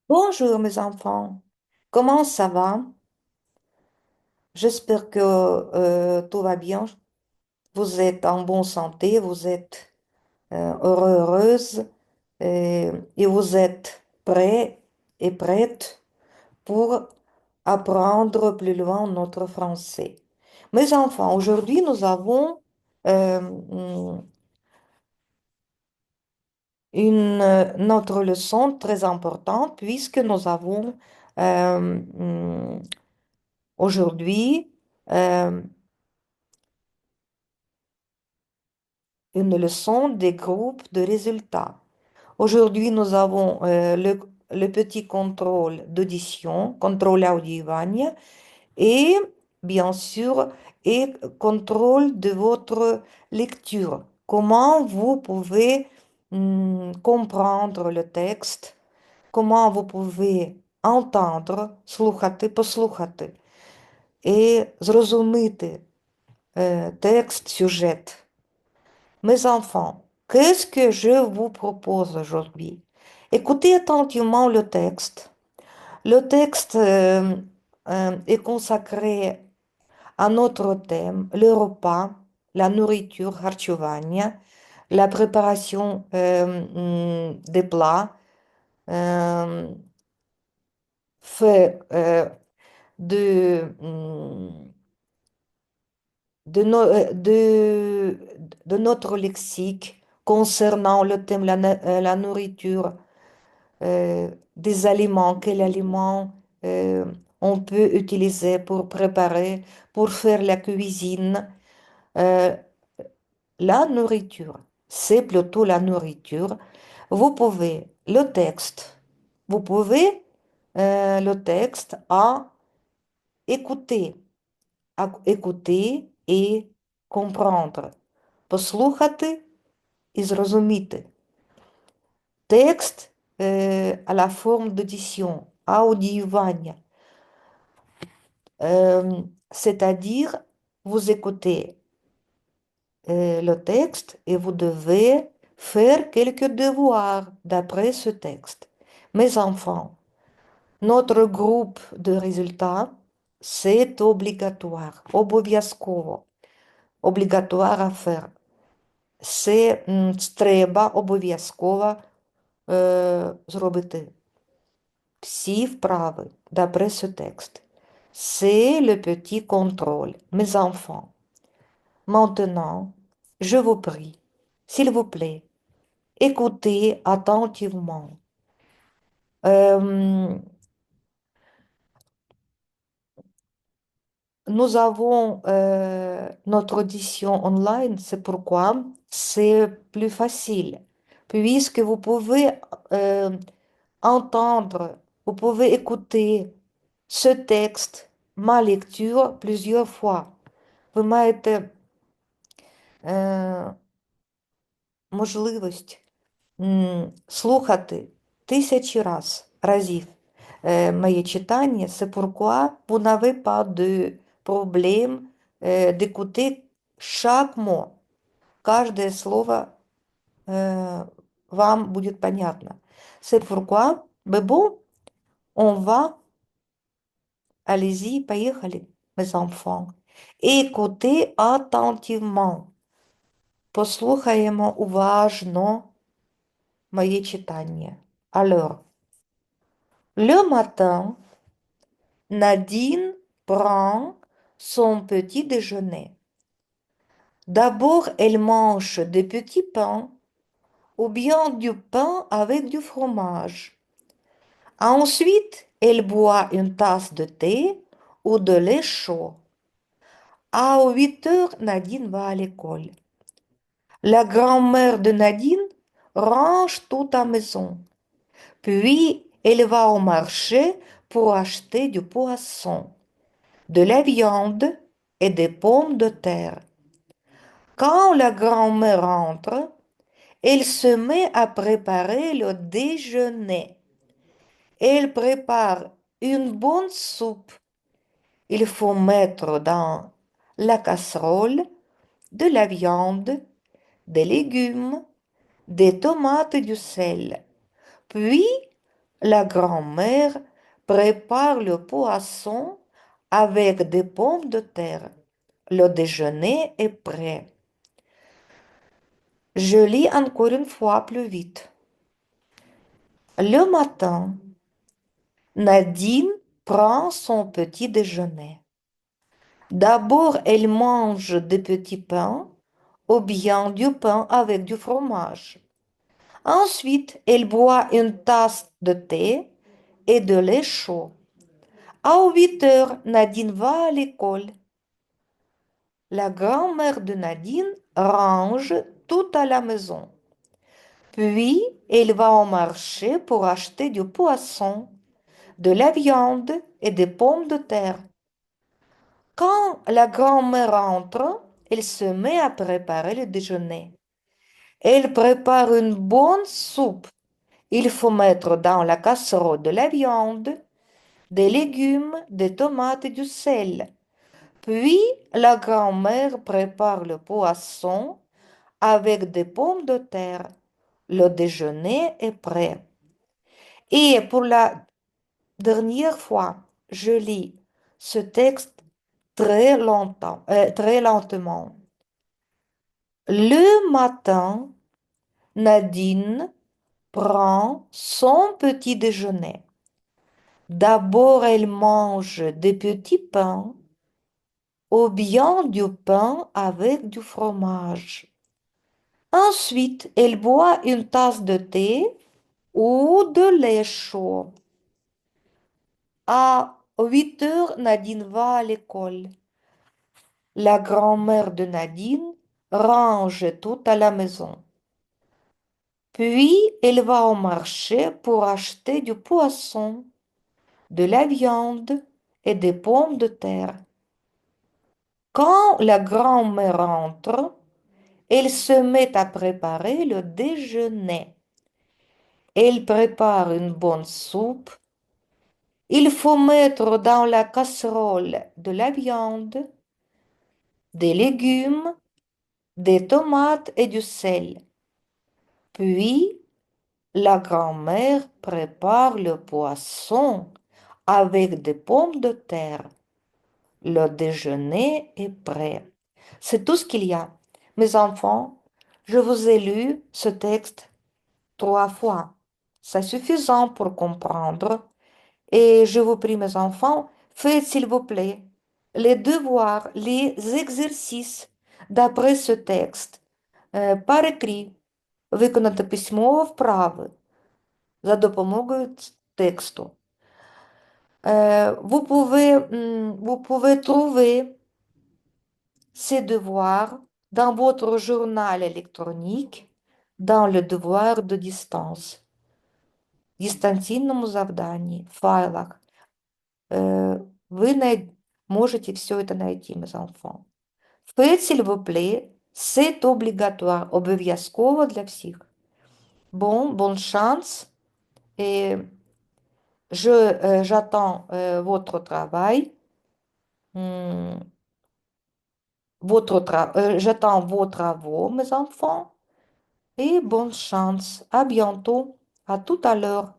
Bonjour mes enfants, comment ça va? J'espère que tout va bien. Vous êtes en bonne santé, vous êtes heureux, heureuse et vous êtes prêts et prêtes pour apprendre plus loin notre français. Mes enfants, aujourd'hui nous avons notre leçon très importante puisque nous avons aujourd'hui euh, une leçon des groupes de résultats. Aujourd'hui, nous avons le petit contrôle d'audition, contrôle audiovizuel, et bien sûr, et contrôle de votre lecture. Comment vous pouvez comprendre le texte, comment vous pouvez entendre, слухати, послухати, et зрозуміти texte, sujet. Mes enfants, qu'est-ce que je vous propose aujourd'hui? Écoutez attentivement le texte. Le texte est consacré à notre thème, le repas, la nourriture, харчування, la préparation des plats, euh, fait de, de notre lexique concernant le thème la nourriture, des aliments, quels aliments euh, on peut utiliser pour préparer, pour faire la cuisine. Euh, la nourriture, c'est plutôt la nourriture. Vous pouvez le texte, vous pouvez le texte écouter, à écouter et comprendre. Послухати і зрозуміти. Texte à la forme d'audition, аудіювання. C'est-à-dire, vous écoutez le texte et vous devez faire quelques devoirs d'après ce texte. Mes enfants, notre groupe de résultats, c'est obligatoire, обов'язково, obligatoire à faire. Це треба обов'язково зробити. Всі вправи d'après ce texte. C'est le petit contrôle. Mes enfants, maintenant, je vous prie, s'il vous plaît, écoutez attentivement. Euh, Nous avons notre audition online, c'est pourquoi c'est plus facile, puisque vous pouvez euh, entendre, vous pouvez écouter ce texte, ma lecture, plusieurs fois. Ви маєте можливість слухати тисячі разів моє читання. C'est pourquoi vous n'avez pas de problème d'écouter chaque mot. Каждое слово вам будет понятно. C'est pourquoi, mais bon, on va, allez-y, поехали, mes enfants. Écoutez attentivement. Послухаємо уважно моє читання. Alors, le matin, Nadine prend son petit déjeuner. D'abord, elle mange des petits pains ou bien du pain avec du fromage. Ensuite, elle boit une tasse de thé ou de lait chaud. À 8 heures, Nadine va à l'école. La grand-mère de Nadine range toute la maison. Puis, elle va au marché pour acheter du poisson, de la viande et des pommes de terre. Quand la grand-mère rentre, elle se met à préparer le déjeuner. Elle prépare une bonne soupe. Il faut mettre dans la casserole de la viande, des légumes, des tomates et du sel. Puis, La grand-mère prépare le poisson avec des pommes de terre. Le déjeuner est prêt. Je lis encore une fois plus vite. Le matin, Nadine prend son petit déjeuner. D'abord, elle mange des petits pains ou bien du pain avec du fromage. Ensuite, elle boit une tasse de thé et de lait chaud. À 8 heures, Nadine va à l'école. La grand-mère de Nadine range tout à la maison. Puis, elle va au marché pour acheter du poisson, de la viande et des pommes de terre. Quand la grand-mère entre, elle se met à préparer le déjeuner. Elle prépare une bonne soupe. Il faut mettre dans la casserole de la viande, des légumes, des tomates et du sel. Puis, la grand-mère prépare le poisson avec des pommes de terre. Le déjeuner est prêt. Et pour la dernière fois, je lis ce texte très lentement. Le matin, Nadine prend son petit déjeuner. D'abord, elle mange des petits pains ou bien du pain avec du fromage. Ensuite, elle boit une tasse de thé ou de lait chaud. À 8 heures, Nadine va à l'école. La grand-mère de Nadine range tout à la maison. Puis, elle va au marché pour acheter du poisson, de la viande et des pommes de terre. Quand la grand-mère entre, elle se met à préparer le déjeuner. Elle prépare une bonne soupe. Il faut mettre dans la casserole de la viande, des légumes, des tomates et du sel. Puis, la grand-mère prépare le poisson avec des pommes de terre. Le déjeuner est prêt. C'est tout ce qu'il y a. Mes enfants, je vous ai lu ce texte 3 fois. C'est suffisant pour comprendre. Et je vous prie, mes enfants, faites s'il vous plaît les devoirs, les exercices d'après ce texte par écrit. Виконати письмово вправи за допомогою тексту. Vous pouvez trouver ces devoirs dans votre journal électronique, dans le devoir de distance. Дистанційному завданні, файлах. Вы можете все это найти, mes enfants. Faites, s'il vous plaît, c'est obligatoire, обов'язково для всіх. Bon, bonne chance et j'attends votre travail. J'attends vos travaux, mes enfants, et bonne chance. À bientôt. À tout à l'heure.